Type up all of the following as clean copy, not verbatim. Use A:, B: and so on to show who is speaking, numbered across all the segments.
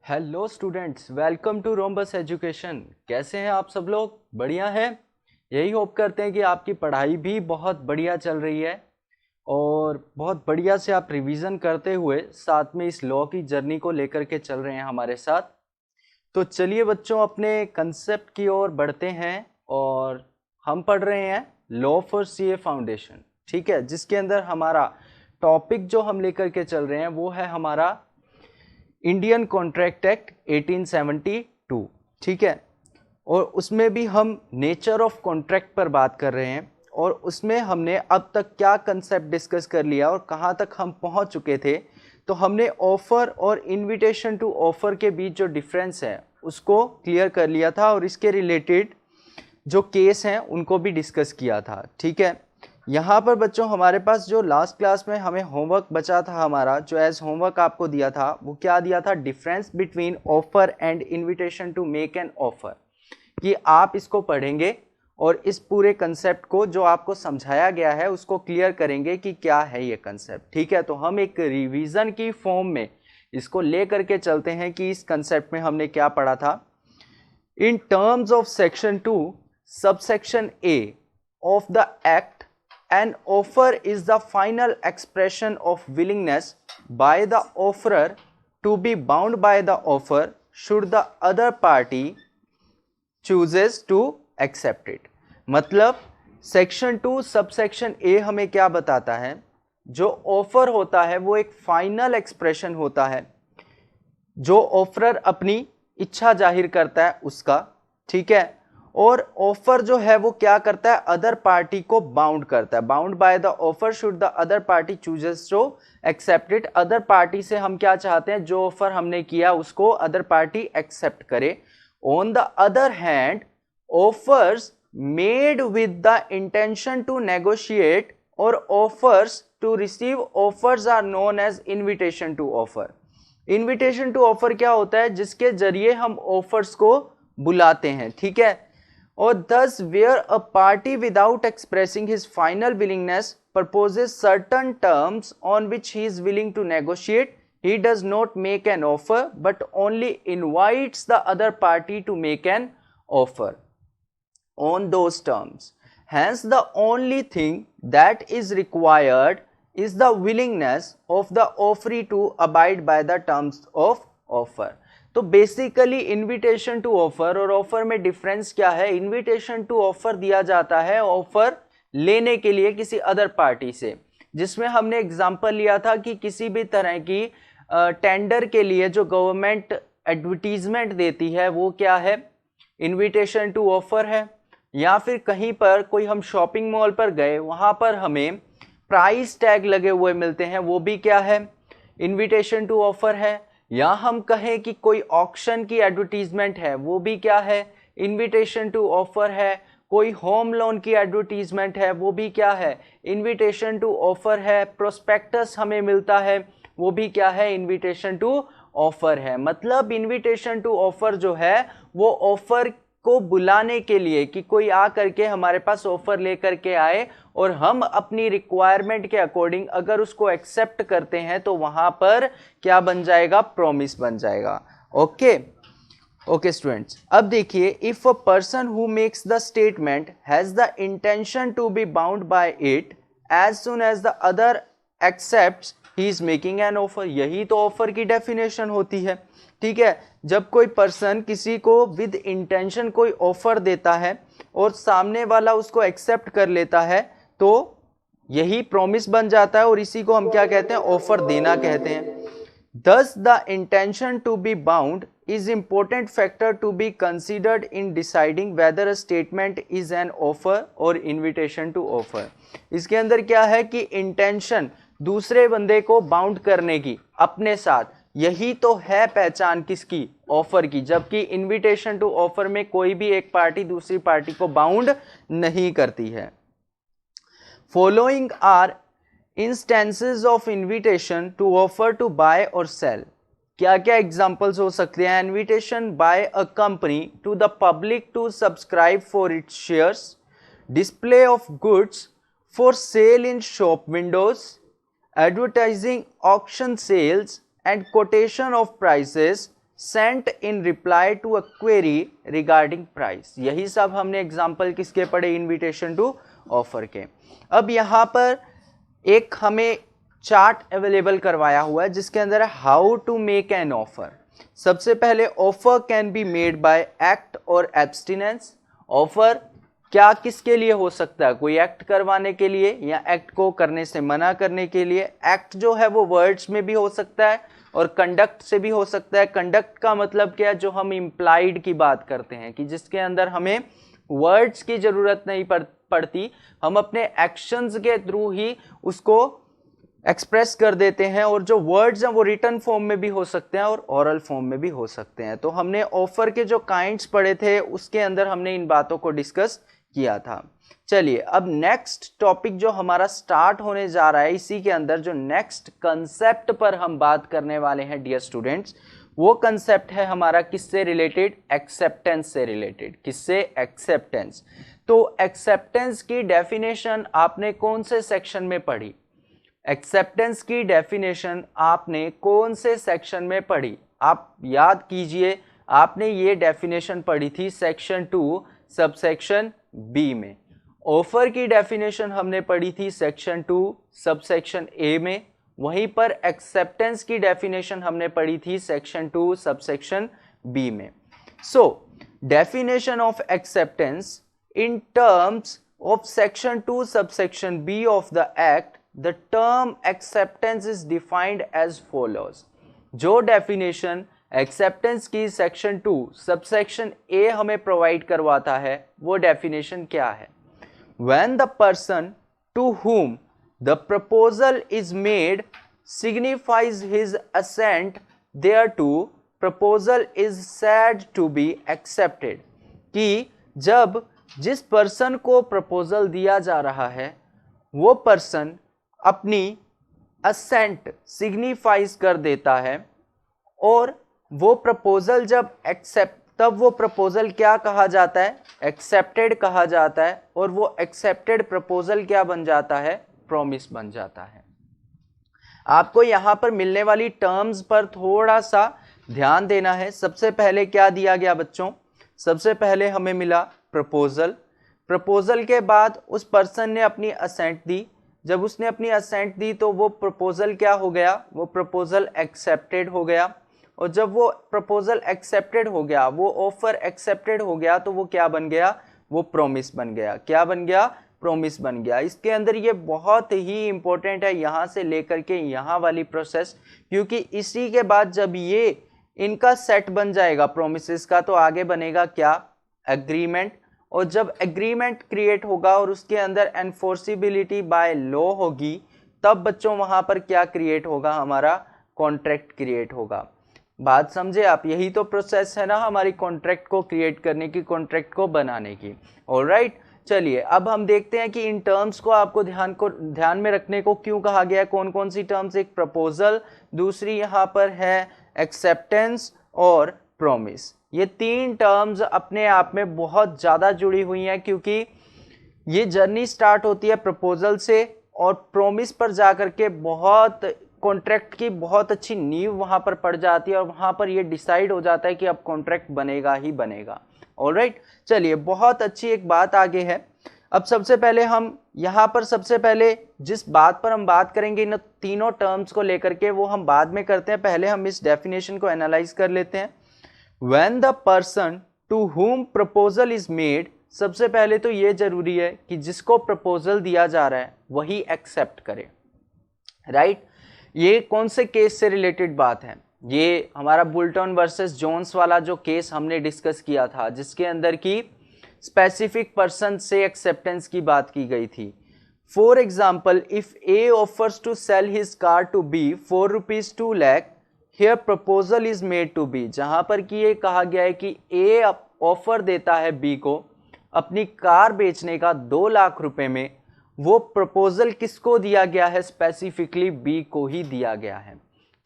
A: Hello students, welcome to Rhombus Education. कैसे हैं आप सब लोग? बढ़िया हैं। यही होप करते हैं कि आपकी पढ़ाई भी बहुत बढ़िया चल रही है और बहुत बढ़िया से आप रिवीजन करते हुए साथ में इस लॉ की जर्नी को लेकर के चल रहे हैं हमारे साथ। तो चलिए बच्चों, अपने कंसेप्ट की ओर बढ़ते हैं और हम पढ़ रहे हैं लॉ फॉर सीए फाउंडेशन। ठीक है, जिसके अंदर हमारा टॉपिक जो हम लेकर के चल रहे हैं वो है हमारा इंडियन कॉन्ट्रैक्ट एक्ट 1872। ठीक है, और उसमें भी हम नेचर ऑफ कॉन्ट्रैक्ट पर बात कर रहे हैं और उसमें हमने अब तक क्या कंसेप्ट डिस्कस कर लिया और कहाँ तक हम पहुँच चुके थे। तो हमने ऑफर और इनविटेशन टू ऑफर के बीच जो डिफरेंस है उसको क्लियर कर लिया था और इसके रिलेटेड जो केस हैं उनको भी डिस्कस किया था। ठीक है, यहाँ पर बच्चों हमारे पास जो लास्ट क्लास में हमें होमवर्क बचा था, हमारा जो एज होमवर्क आपको दिया था वो क्या दिया था? Difference between offer and invitation to make an offer. कि आप इसको पढ़ेंगे और इस पूरे कंसेप्ट को जो आपको समझाया गया है उसको क्लियर करेंगे कि क्या है ये कंसेप्ट। ठीक है, तो हम एक रिवीजन की फॉर्म में इसको ले करके चलते हैं कि इस कंसेप्ट में हमने क्या पढ़ा था। इन terms of section 2 subsection A of the act, an offer is the final expression of willingness by the offerer to be bound by the offer should the other party chooses to accept it। मतलब section 2 subsection A हमें क्या बताता है? जो offer होता है वो एक फाइनल एक्सप्रेशन होता है जो ऑफरर अपनी इच्छा जाहिर करता है उसका। ठीक है, और ऑफर जो है वो क्या करता है? अदर पार्टी को बाउंड करता है। Bound by the offer should the other party chooses to accept it. Other party से हम क्या चाहते हैं? जो ऑफर हमने किया उसको अदर पार्टी एक्सेप्ट करे। On the other hand, offers made with the intention to negotiate और offers to receive offers are known as invitation to offer. Invitation to offer क्या होता है? जिसके जरिए हम ऑफर्स को बुलाते हैं। ठीक है, और thus where a party without expressing his final willingness proposes certain terms on which he is willing to negotiate, he does not make an offer but only invites the other party to make an offer on those terms. Hence the only thing that is required is the willingness of the offeree to abide by the terms of offer। तो basically invitation to offer और offer में difference क्या है? Invitation to offer दिया जाता है offer लेने के लिए किसी अदर पार्टी से, जिसमें हमने एग्जांपल लिया था कि किसी भी तरह की टेंडर के लिए जो गवर्नमेंट एडवर्टीजमेंट देती है वो क्या है? इनविटेशन टू ऑफर है। या फिर कहीं पर कोई हम शॉपिंग मॉल पर गए, वहां पर हमें प्राइस टैग लगे हुए मिलते हैं, वो भी क्या है? इनविटेशन टू ऑफर है। या हम कहें कि कोई ऑक्शन की एडवर्टीजमेंट है, वो भी क्या है? इनविटेशन टू ऑफर है। कोई होम लोन की एडवर्टीजमेंट है, वो भी क्या है? इनविटेशन टू ऑफर है। प्रोस्पेक्टस हमें मिलता है, वो भी क्या है? इनविटेशन टू ऑफर है। मतलब इनविटेशन टू ऑफर जो है वो ऑफर को बुलाने के लिए कि कोई आ करके हमारे पास ऑफर लेकर के आए और हम अपनी रिक्वायरमेंट के अकॉर्डिंग अगर उसको एक्सेप्ट करते हैं तो वहां पर क्या बन जाएगा? प्रॉमिस बन जाएगा। ओके ओके स्टूडेंट्स, अब देखिए, if a person who makes the statement has the intention to be bound by it as soon as the other accepts he is making an offer. यही तो ऑफर की definition होती है। ठीक है, जब कोई पर्सन किसी को विद इंटेंशन कोई ऑफर देता है और सामने वाला उसको एक्सेप्ट कर लेता है तो यही प्रॉमिस बन जाता है और इसी को हम क्या कहते हैं? ऑफर देना कहते हैं। Thus the intention to be bound is important factor to be considered in deciding whether a statement is an offer or invitation to offer। इसके अंदर क्या है कि इंटेंशन दूसरे बंदे को बाउंड करने की अपने साथ, यही तो है पहचान किसकी? ऑफर की। जबकि इनविटेशन टू ऑफर में कोई भी एक पार्टी दूसरी पार्टी को बाउंड नहीं करती है। Following are instances of invitation to offer to buy और सेल। क्या क्या एग्जांपल्स हो सकते हैं? Invitation by a company to the public to subscribe for its shares, display of goods for sale in shop windows, advertising auction sales and quotation of prices sent in reply to a query regarding price। यही सब हमने example किसके पढ़े, invitation to offer के। अब यहाँ पर एक हमें चार्ट अवेलेबल करवाया हुआ है जिसके अंदर है how to make an offer. सबसे पहले offer can be made by act और एब्सटिनेंस। ऑफर क्या किसके लिए हो सकता है, कोई एक्ट करवाने के लिए या एक्ट को करने से मना करने के लिए। एक्ट जो है वो वर्ड्स में भी हो सकता है और कंडक्ट से भी हो सकता है। कंडक्ट का मतलब क्या है, जो हम इम्प्लाइड की बात करते हैं कि जिसके अंदर हमें वर्ड्स की जरूरत नहीं पड़ती, हम अपने एक्शंस के थ्रू ही उसको एक्सप्रेस कर देते हैं। और जो वर्ड्स हैं वो रिटन फॉर्म में भी हो सकते हैं और ओरल फॉर्म में भी हो सकते हैं। तो हमने ऑफर के जो काइंड्स पढ़े थे उसके अंदर हमने इन बातों को डिस्कस किया था। चलिए अब नेक्स्ट टॉपिक जो हमारा स्टार्ट होने जा रहा है, इसी के अंदर जो नेक्स्ट कंसेप्ट पर हम बात करने वाले हैं डियर स्टूडेंट्स, वो कंसेप्ट है हमारा किससे रिलेटेड, एक्सेप्टेंस से रिलेटेड। किससे, एक्सेप्टेंस। तो एक्सेप्टेंस की डेफिनेशन आपने कौन से सेक्शन में पढ़ी, एक्सेप्टेंस की डेफिनेशन आपने कौन से सेक्शन में पढ़ी, आप याद कीजिए। आपने ये डेफिनेशन पढ़ी थी सेक्शन 2 सबसेक्शन बी में। ऑफर की डेफिनेशन हमने पढ़ी थी सेक्शन 2 सबसेक्शन ए में। वहीं पर एक्सेप्टेंस की डेफिनेशन हमने पढ़ी थी सेक्शन 2 सबसेक्शन बी में। So definition of acceptance in terms of section 2 subsection B of the act, the term acceptance is defined as follows। जो डेफिनेशन एक्सेप्टेंस की सेक्शन 2 सबसेक्शन ए हमें प्रोवाइड करवाता है वो डेफिनेशन क्या है, when the person to whom the proposal is made signifies his assent thereto, proposal is said to be accepted। कि जब जिस पर्सन को प्रपोजल दिया जा रहा है वो पर्सन अपनी असेंट सिग्निफाइज कर देता है और वो प्रपोजल जब एक्सेप्ट, तब वो प्रपोजल क्या कहा जाता है, एक्सेप्टेड कहा जाता है। और वो एक्सेप्टेड प्रपोजल क्या बन जाता है, प्रॉमिस बन जाता है। आपको यहां पर मिलने वाली टर्म्स पर थोड़ा सा ध्यान देना है। सबसे पहले क्या दिया गया बच्चों, सबसे पहले हमें मिला प्रपोजल। प्रपोजल के बाद उस पर्सन ने अपनी असेंट दी। जब उसने अपनी असेंट दी तो वो प्रपोजल क्या हो गया, वो प्रपोजल एक्सेप्टेड हो गया। और जब वो प्रपोजल एक्सेप्टेड हो गया, वो ऑफर एक्सेप्टेड हो गया, तो वो क्या बन गया, वो प्रॉमिस बन गया। क्या बन गया, प्रॉमिस बन गया। इसके अंदर ये बहुत ही इंपॉर्टेंट है यहाँ से लेकर के यहाँ वाली प्रोसेस, क्योंकि इसी के बाद जब ये इनका सेट बन जाएगा प्रोमिसेस का, तो आगे बनेगा क्या, एग्रीमेंट। और जब एग्रीमेंट क्रिएट होगा और उसके अंदर एनफोर्सिबिलिटी बाय लॉ होगी, तब बच्चों वहां पर क्या क्रिएट होगा, हमारा कॉन्ट्रैक्ट क्रिएट होगा। बात समझे आप, यही तो प्रोसेस है ना हमारी कॉन्ट्रैक्ट को क्रिएट करने की, कॉन्ट्रैक्ट को बनाने की। ऑलराइट, चलिए अब हम देखते हैं कि इन टर्म्स को आपको ध्यान में रखने को क्यों कहा गया है। कौन कौन सी टर्म्स, एक प्रपोजल, दूसरी यहाँ पर है एक्सेप्टेंस और प्रॉमिस। ये तीन टर्म्स अपने आप में बहुत ज़्यादा जुड़ी हुई हैं, क्योंकि ये जर्नी स्टार्ट होती है प्रपोजल से और प्रॉमिस पर जाकर के बहुत कॉन्ट्रैक्ट की बहुत अच्छी नींव वहाँ पर पड़ जाती है और वहाँ पर ये डिसाइड हो जाता है कि अब कॉन्ट्रैक्ट बनेगा ही बनेगा। ऑलराइट, चलिए बहुत अच्छी एक बात आगे है। अब सबसे पहले हम यहाँ पर सबसे पहले जिस बात पर हम बात करेंगे इन तीनों टर्म्स को लेकर के, वो हम बाद में करते हैं। पहले हम इस डेफिनेशन को एनालाइज कर लेते हैं। When the person to whom proposal is made, सबसे पहले तो ये जरूरी है कि जिसको प्रपोजल दिया जा रहा है वही एक्सेप्ट करे। राइट, ये कौन से केस से रिलेटेड बात है, ये हमारा बुल्टन वर्सेस जोन्स वाला जो केस हमने डिस्कस किया था, जिसके अंदर की स्पेसिफिक पर्सन से एक्सेप्टेंस की बात की गई थी। For example, if A offers to sell his car to B for ₹2 lakh, here proposal is made to B. जहां पर कि ये कहा गया है कि ए ऑफर देता है बी को अपनी कार बेचने का 2 लाख रुपए में, वो प्रपोजल किसको दिया गया है, स्पेसिफिकली बी को ही दिया गया है।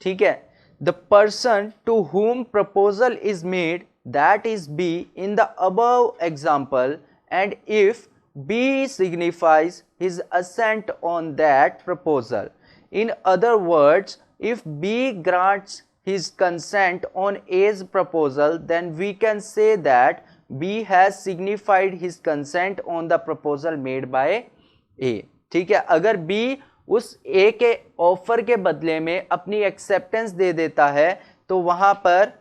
A: ठीक है, the person to whom proposal is made, that is B in the above example, and if B signifies his assent on that proposal. In other words, if B grants his consent on A's proposal, then we can say that B has signified his consent on the proposal made by A. ठीक है, अगर B उस A के offer के बदले में अपनी acceptance दे देता है तो वहां पर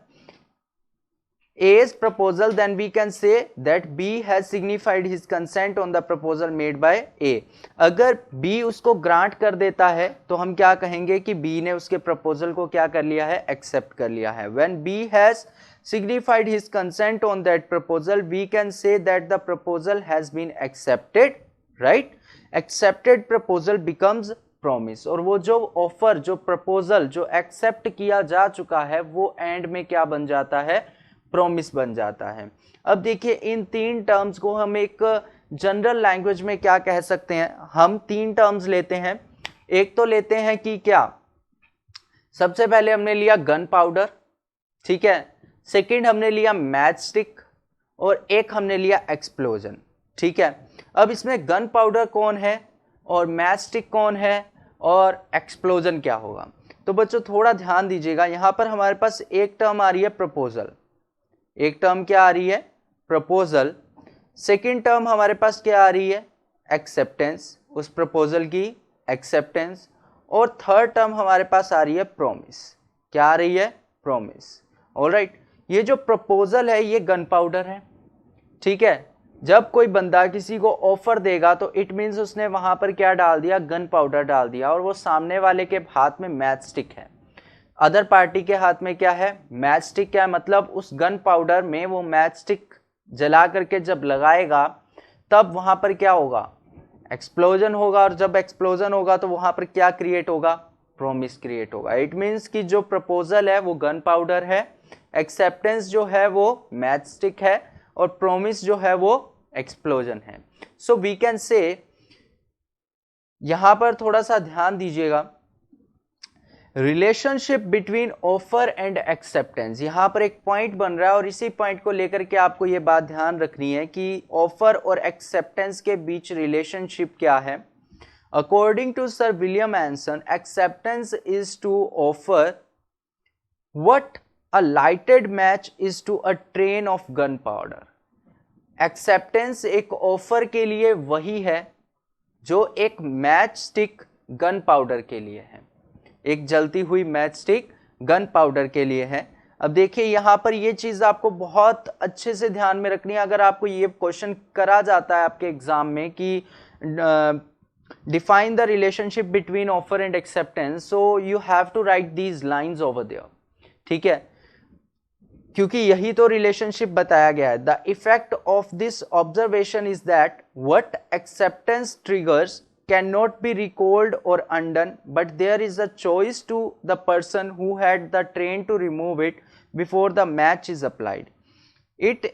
A: A's proposal, then we can say that B has signified his consent on the proposal made by A. अगर B उसको ग्रांट कर देता है तो हम क्या कहेंगे कि B ने उसके प्रपोजल को क्या कर लिया है, एक्सेप्ट कर लिया है. When B has signified his consent on that proposal, we can say that the proposal has been accepted, right? Accepted proposal becomes promise. और वो जो ऑफर, जो प्रपोजल जो एक्सेप्ट किया जा चुका है वो एंड में क्या बन जाता है, प्रॉमिस बन जाता है. अब देखिए इन तीन टर्म्स को हम एक जनरल लैंग्वेज में क्या कह सकते हैं. हम तीन टर्म्स लेते हैं. एक तो लेते हैं कि क्या, सबसे पहले हमने लिया गन पाउडर, ठीक है. सेकंड हमने लिया मैच स्टिक और एक हमने लिया एक्सप्लोजन, ठीक है. अब इसमें गन पाउडर कौन है और मैच स्टिक कौन है और एक्सप्लोजन क्या होगा. तो बच्चों थोड़ा ध्यान दीजिएगा, यहां पर हमारे पास एक टर्म आ रही है प्रपोजल, एक टर्म क्या आ रही है, प्रपोजल. सेकंड टर्म हमारे पास क्या आ रही है, एक्सेप्टेंस, उस प्रपोजल की एक्सेप्टेंस. और थर्ड टर्म हमारे पास आ रही है प्रॉमिस. क्या आ रही है, प्रॉमिस. ऑलराइट, ये जो प्रपोजल है ये गन पाउडर है, ठीक है. जब कोई बंदा किसी को ऑफर देगा तो इट मीन्स उसने वहां पर क्या डाल दिया, गन पाउडर डाल दिया. और वो सामने वाले के हाथ में मैच स्टिक है, अदर पार्टी के हाथ में क्या है, मैच स्टिक. क्या है मतलब, उस गन पाउडर में वो मैच स्टिक जला करके जब लगाएगा तब वहां पर क्या होगा, एक्सप्लोजन होगा. और जब एक्सप्लोजन होगा तो वहां पर क्या क्रिएट होगा, प्रॉमिस क्रिएट होगा. इट मीन्स कि जो प्रपोजल है वो गन पाउडर है, एक्सेप्टेंस जो है वो मैच स्टिक है और प्रॉमिस जो है वो एक्सप्लोजन है. सो वी कैन से, यहां पर थोड़ा सा ध्यान दीजिएगा, relationship between offer and acceptance. यहां पर एक पॉइंट बन रहा है और इसी पॉइंट को लेकर के आपको यह बात ध्यान रखनी है कि ऑफर और एक्सेप्टेंस के बीच रिलेशनशिप क्या है. According to sir William Anson, acceptance is to offer what a lighted match is to a train of gunpowder. Acceptance एक ऑफर के लिए वही है जो एक मैच स्टिक गन पाउडर के लिए है, एक जलती हुई मैच स्टिक गन पाउडर के लिए है. अब देखिए यहां पर ये चीज आपको बहुत अच्छे से ध्यान में रखनी है. अगर आपको ये क्वेश्चन करा जाता है आपके एग्जाम में कि define the relationship between offer and acceptance, so you have to write these lines over there, ठीक है, क्योंकि यही तो रिलेशनशिप बताया गया है. The effect of this observation is that what acceptance triggers cannot be recalled or undone, but there is a choice to the person who had the train to remove it before the match is applied. It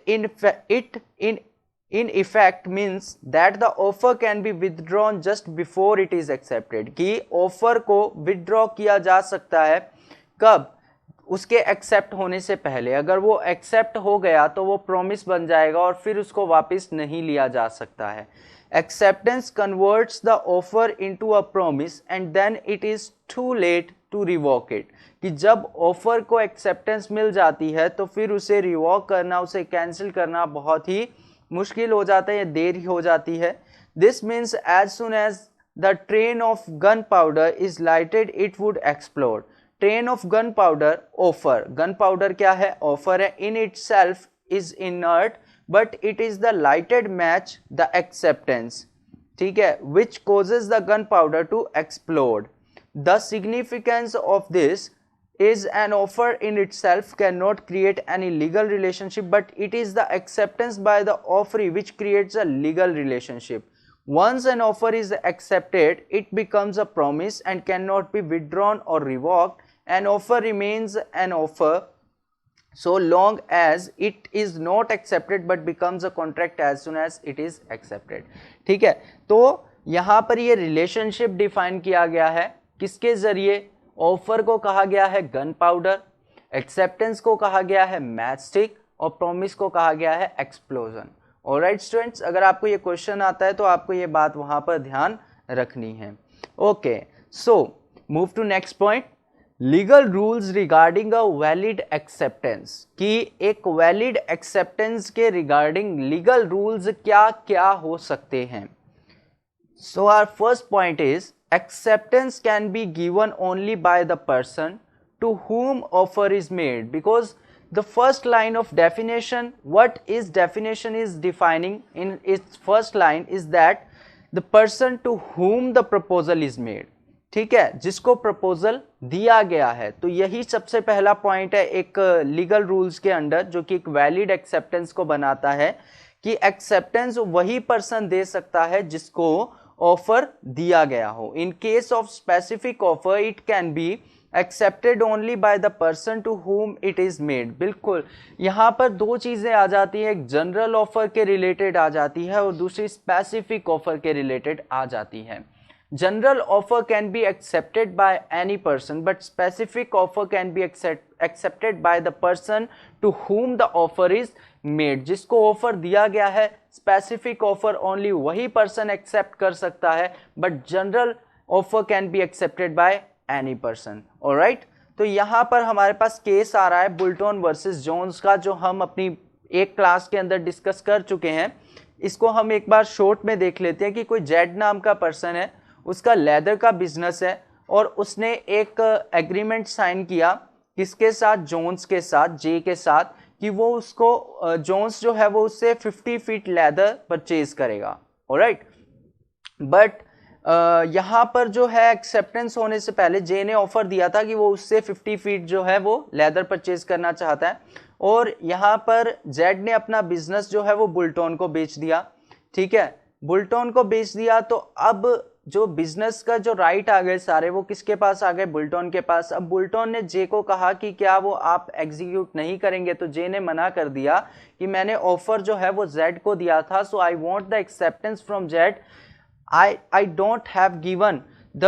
A: in effect means that the offer can be withdrawn just before it is accepted. कि offer को withdraw किया जा सकता है कब, उसके accept होने से पहले. अगर वो एक्सेप्ट हो गया तो वो प्रॉमिस बन जाएगा और फिर उसको वापस नहीं लिया जा सकता है. Acceptance converts the offer into a promise and then it is too late to revoke it. कि जब ऑफर को एक्सेप्टेंस मिल जाती है तो फिर उसे रिवॉक करना, उसे कैंसिल करना बहुत ही मुश्किल हो जाता है या देर हो जाती है. This means as soon as the train of gunpowder is lighted it would explode. Train of gunpowder, offer, gunpowder क्या है, ऑफर है, in itself is inert but it is the lighted match, the acceptance, ठीक है, which causes the gunpowder to explode. The significance of this is an offer in itself cannot create any legal relationship, but it is the acceptance by the offeree which creates a legal relationship. Once an offer is accepted, it becomes a promise and cannot be withdrawn or revoked. An offer remains an offer so long as it is not accepted but becomes a contract as soon as it is accepted. ठीक है, तो यहां पर ये relationship define किया गया है किसके जरिए, ऑफर को कहा गया है गन पाउडर, एक्सेप्टेंस को कहा गया है मैच स्टिक और प्रॉमिस को कहा गया है एक्सप्लोजन. ऑलराइट स्टूडेंट्स, अगर आपको ये क्वेश्चन आता है तो आपको ये बात वहां पर ध्यान रखनी है. Okay, so move to next point. Legal rules regarding a valid acceptance, कि एक वैलिड एक्सेप्टेंस के रिगार्डिंग लीगल रूल्स क्या क्या हो सकते हैं. So our first point is acceptance can be given only by the person to whom offer is made, because the first line of definition, what is definition is defining in its first line is that the person to whom the proposal is made. ठीक है, जिसको proposal दिया गया है. तो यही सबसे पहला पॉइंट है एक लीगल रूल्स के अंडर, जो कि एक वैलिड एक्सेप्टेंस को बनाता है, कि एक्सेप्टेंस वही पर्सन दे सकता है जिसको ऑफर दिया गया हो. In case of specific offer it can be accepted only by the person to whom it is made. बिल्कुल, यहाँ पर दो चीजें आ जाती है, एक जनरल ऑफर के रिलेटेड आ जाती है और दूसरी स्पेसिफिक ऑफर के रिलेटेड आ जाती है. General offer can be accepted by any person, but specific offer can be accepted by the person to whom the offer is made. जिसको ऑफर दिया गया है, स्पेसिफिक ऑफर ओनली वही पर्सन एक्सेप्ट कर सकता है, but general offer can be accepted by any person. Alright, तो यहां पर हमारे पास केस आ रहा है बुल्टन वर्सेस जोन्स का, जो हम अपनी एक क्लास के अंदर डिस्कस कर चुके हैं. इसको हम एक बार शॉर्ट में देख लेते हैं कि कोई जेड नाम का पर्सन है, उसका लेदर का बिजनेस है और उसने एक एग्रीमेंट साइन किया किसके साथ, जोन्स के साथ, जे के साथ, कि वो उसको जोन्स जो है वो उससे 50 फीट लेदर परचेज करेगा. ऑलराइट, बट यहाँ पर जो है एक्सेप्टेंस होने से पहले जे ने ऑफर दिया था कि वो उससे 50 फीट जो है वो लेदर परचेज करना चाहता है, और यहाँ पर जेड ने अपना बिजनेस जो है वो बुल्टन को बेच दिया. ठीक है, बुल्टन को बेच दिया, तो अब जो बिजनेस का जो राइट आ गए सारे, वो किसके पास आ गए, बुल्टन के पास. अब बुल्टन ने जे को कहा कि क्या वो आप एग्जीक्यूट नहीं करेंगे, तो जे ने मना कर दिया कि मैंने ऑफर जो है वो जेड को दिया था, so I want the acceptance from Z. I don't have given the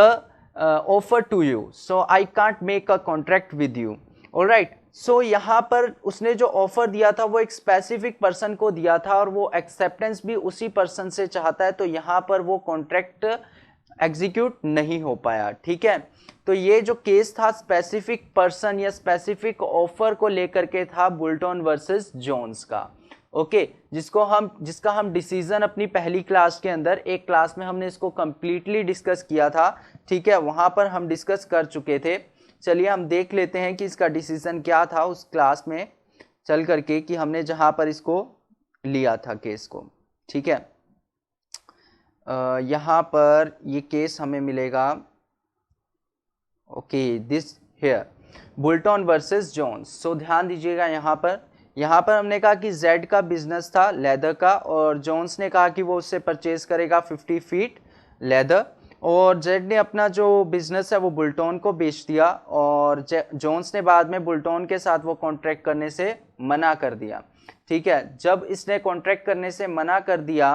A: offer to you, so I can't make a contract with you. Alright, so यहाँ पर उसने जो ऑफर दिया था वो एक स्पेसिफिक पर्सन को दिया था और वो एक्सेप्टेंस भी उसी पर्सन से चाहता है, तो यहाँ पर वो कॉन्ट्रैक्ट एग्जीक्यूट नहीं हो पाया. ठीक है, तो ये जो केस था स्पेसिफिक पर्सन या स्पेसिफिक ऑफर को लेकर के था बुल्टन वर्सेस जोन्स का. ओके, जिसका हम डिसीजन अपनी पहली क्लास के अंदर, एक क्लास में हमने इसको कंप्लीटली डिस्कस किया था. ठीक है, वहां पर हम डिस्कस कर चुके थे. चलिए हम देख लेते हैं कि इसका डिसीजन क्या था उस क्लास में चल करके, कि हमने जहां पर इसको लिया था केस को. ठीक है, यहाँ पर ये केस हमें मिलेगा. Okay, this here Boulton versus Jones. So ध्यान दीजिएगा, यहाँ पर हमने कहा कि जेड का बिजनेस था लेदर का, और जोन्स ने कहा कि वो उससे परचेज करेगा 50 फीट लेदर, और जेड ने अपना जो बिजनेस है वो बुल्टन को बेच दिया, और जोन्स ने बाद में बुल्टन के साथ वो कॉन्ट्रैक्ट करने से मना कर दिया. ठीक है, जब इसने कॉन्ट्रैक्ट करने से मना कर दिया,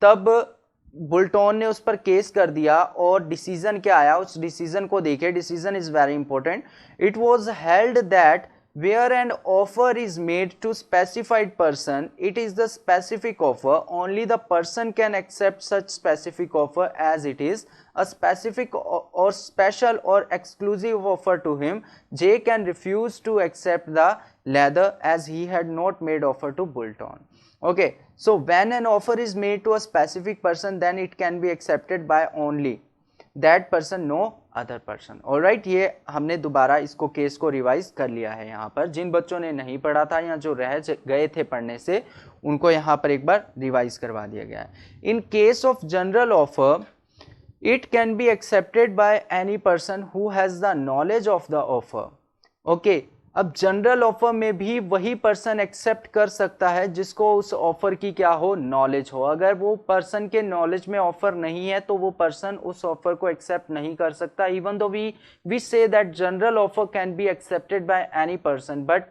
A: तब बुल्टन ने उस पर केस कर दिया, और डिसीजन क्या आया उस डिसीजन को देखिए. Decision is very important. It was held that where an offer is made to specified person, it is the specific offer, only the person can accept such specific offer as it is a specific or special or exclusive offer to him. J can refuse to accept the latter as he had not made offer to Bulton. Okay, so when an offer is made to a specific person, then it can be accepted by only that person, no other person. Alright, ये हमने दोबारा इसको case को revise कर लिया है. यहाँ पर जिन बच्चों ने नहीं पढ़ा था या जो रह गए थे पढ़ने से, उनको यहाँ पर एक बार रिवाइज करवा दिया गया है. इन case of general offer it can be accepted by any person who has the knowledge of the offer. Okay, अब जनरल ऑफर में भी वही पर्सन एक्सेप्ट कर सकता है जिसको उस ऑफर की क्या हो, नॉलेज हो. अगर वो पर्सन के नॉलेज में ऑफर नहीं है तो वो पर्सन उस ऑफर को एक्सेप्ट नहीं कर सकता. Even though we say that general offer can be accepted by any person, but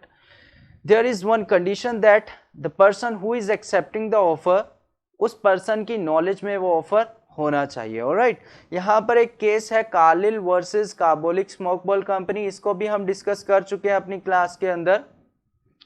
A: there is one condition that the person who is accepting the offer, उस पर्सन की नॉलेज में वो offer होना चाहिए. ऑलराइट, यहाँ पर एक केस है Carlill versus carbolic smoke ball company. इसको भी हम डिस्कस कर चुके हैं अपनी क्लास के अंदर.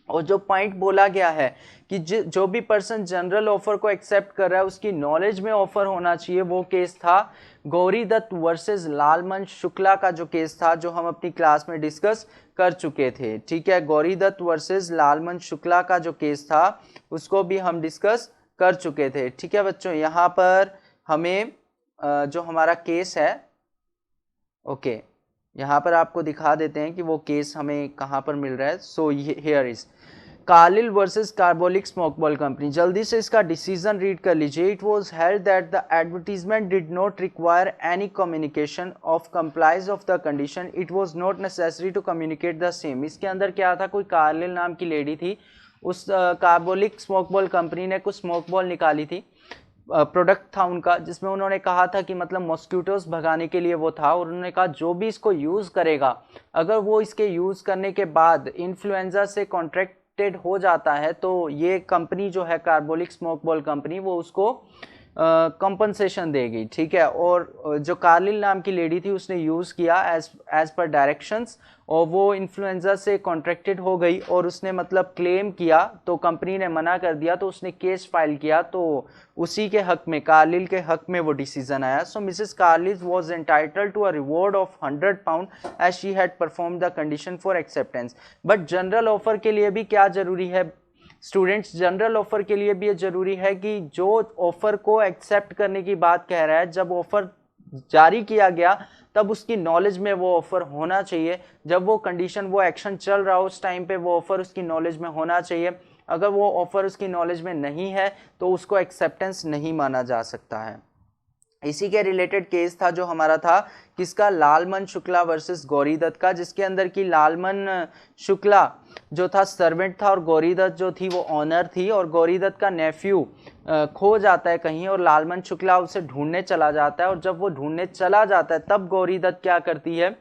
A: और जो पॉइंट बोला गया है कि जो भी पर्सन जनरल ऑफर को एक्सेप्ट कर रहा है उसकी नॉलेज में ऑफर होना चाहिए, वो केस था गौरी दत्त वर्सेस लालमन शुक्ला का जो केस था, जो हम अपनी क्लास में डिस्कस कर चुके थे। ठीक है, गौरी दत्त वर्सेस लालमन शुक्ला का जो केस था उसको भी हम डिस्कस कर चुके थे। ठीक है बच्चों, यहाँ पर हमें जो हमारा केस है, ओके, यहाँ पर आपको दिखा देते हैं कि वो केस हमें कहाँ पर मिल रहा है। So here is Carlill versus Carbolic Smoke Ball Company. जल्दी से इसका डिसीजन रीड कर लीजिए। It was held that the advertisement did not require any communication of compliance of the condition, it was not necessary to communicate the same. इसके अंदर क्या था, कोई कार्लिल नाम की लेडी थी, उस कार्बोलिक स्मोकबॉल कंपनी ने कुछ स्मोकबॉल निकाली थी, प्रोडक्ट था उनका, जिसमें उन्होंने कहा था कि मतलब मॉस्किटोज भगाने के लिए वो था, और उन्होंने कहा जो भी इसको यूज़ करेगा, अगर वो इसके यूज़ करने के बाद इन्फ्लुएंजा से कॉन्ट्रैक्टेड हो जाता है तो ये कंपनी जो है कार्बोलिक स्मोकबॉल कंपनी, वो उसको कंपनसेशन देगी। ठीक है, और जो कार्लिल नाम की लेडी थी उसने यूज़ किया एज पर डायरेक्शंस, और वो इन्फ्लुएंजा से कॉन्ट्रैक्टेड हो गई, और उसने मतलब क्लेम किया तो कंपनी ने मना कर दिया, तो उसने केस फाइल किया, तो उसी के हक में, कार्लिल के हक में वो डिसीजन आया। So Mrs Carlill was entitled to a reward of 100 pound as she had perform the condition for acceptance. But general offer के लिए भी क्या जरूरी है स्टूडेंट्स, जनरल ऑफर के लिए भी ये जरूरी है कि जो ऑफर को एक्सेप्ट करने की बात कह रहा है, जब ऑफर जारी किया गया तब उसकी नॉलेज में वो ऑफर होना चाहिए, जब वो कंडीशन, वो एक्शन चल रहा हो उस टाइम पे वो ऑफर उसकी नॉलेज में होना चाहिए। अगर वो ऑफर उसकी नॉलेज में नहीं है तो उसको एक्सेप्टेंस नहीं माना जा सकता है। इसी के रिलेटेड केस था जो हमारा था किसका, लालमन शुक्ला वर्सेस गौरी दत्त का, जिसके अंदर की लालमन शुक्ला जो था सर्वेंट था और गौरी दत्त जो थी वो ऑनर थी, और गौरी दत्त का नेफ्यू खो जाता है कहीं और लालमन शुक्ला उसे ढूंढने चला जाता है, और जब वो ढूंढने चला जाता है तब गौरी दत्त क्या करती है,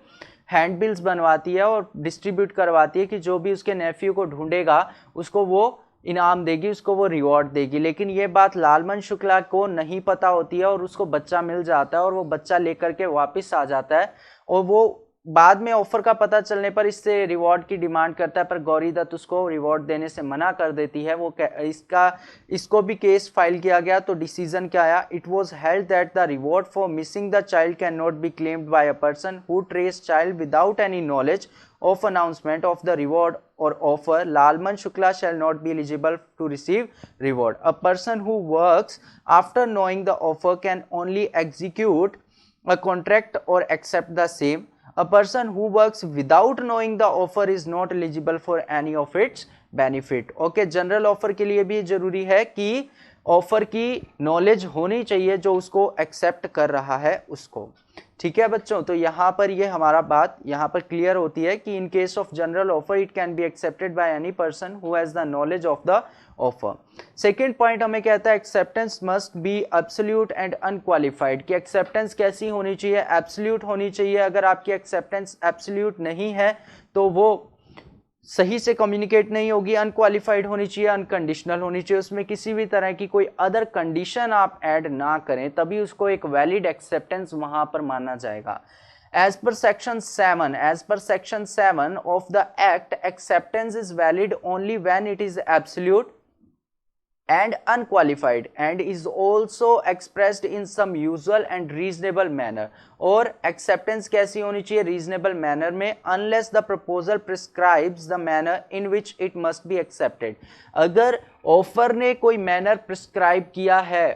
A: हैंड बिल्स बनवाती है और डिस्ट्रीब्यूट करवाती है कि जो भी उसके नेफ्यू को ढूंढेगा उसको वो इनाम देगी, उसको वो रिवॉर्ड देगी। लेकिन ये बात लालमन शुक्ला को नहीं पता होती है और उसको बच्चा मिल जाता है और वो बच्चा लेकर के वापस आ जाता है, और वो बाद में ऑफर का पता चलने पर इससे रिवॉर्ड की डिमांड करता है, पर गौरी दत्त उसको रिवॉर्ड देने से मना कर देती है। वो इसको भी केस फाइल किया गया, तो डिसीजन क्या आया, it was held that the reward for missing the child can not be claimed by a person who trace child without any knowledge of announcement of the reward or offer. Lalman Shukla shall not be eligible to receive reward. A person who works after knowing the offer can only execute a contract or accept the same. A person who works without knowing the offer is not eligible for any of its benefit. Okay, general offer के लिए भी जरूरी है कि offer की knowledge होनी चाहिए जो उसको एक्सेप्ट कर रहा है उसको। ठीक है बच्चों, तो यहाँ पर ये हमारा बात यहाँ पर क्लियर होती है कि इन case of general offer it can be accepted by any person who has the knowledge of the offer. Second point हमें कहता है acceptance must B absolute and unqualified, कि एक्सेप्टेंस कैसी होनी चाहिए, एब्सोल्यूट होनी चाहिए। अगर आपकी एक्सेप्टेंस एब्सोल्यूट नहीं है तो वो सही से कम्युनिकेट नहीं होगी। अनक्वालिफाइड होनी चाहिए, अनकंडीशनल होनी चाहिए, उसमें किसी भी तरह की कोई अदर कंडीशन आप ऐड ना करें, तभी उसको एक वैलिड एक्सेप्टेंस वहां पर माना जाएगा। As per section 7 of the act, acceptance is valid only when it is absolute and unqualified and is also expressed in some usual and reasonable manner। और acceptance कैसी होनी चाहिए, reasonable manner में, unless the proposal prescribes the manner in which it must be accepted। अगर offer ने कोई manner prescribe किया है